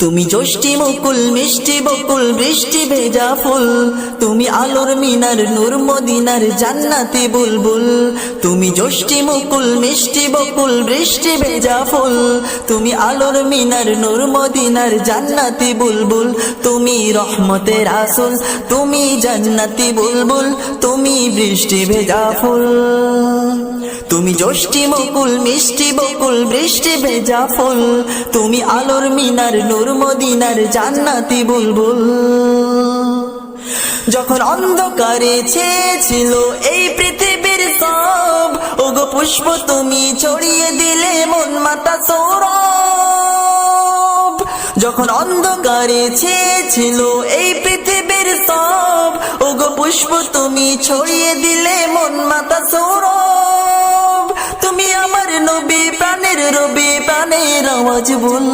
তুমি জ্যোষ্ঠী মুকুল মিষ্টি বকুল বৃষ্টি ভেজা ফুল, তুমি আলোর মিনার নূর মদিনার জান্নাতি বুলবুল। তুমি জ্যোষ্ঠী মুকুল মিষ্টি বকুল বৃষ্টি ভেজা ফুল, তুমি আলোর মিনার নূর মদিনার জান্নাতি বুলবুল। তুমি রহমতের রাসূল, তুমি জান্নাতি বুলবুল, তুমি বৃষ্টি ভেজা ফুল। তুমি জ্যোষ্ঠী মুকুল মিষ্টি বকুল বৃষ্টি ভেজা ফুল, তুমি আলোর মিনার নূর মদিনার জান্নাতি বুলবুল। যখন অন্ধকারে ছেয়েছিল এই পৃথিবীর সব, ওগো পুষ্প তুমি ছড়িয়ে দিলে মন মাতা সৌরভ। যখন অন্ধকারে ছেয়েছিল এই পৃথিবীর সব, ওগো পুষ্প তুমি ছড়িয়ে দিলে মন মাতা সৌরভ। তুমি আমার নবী প্রাণের রবি প্রাণের আওয়াজ বল।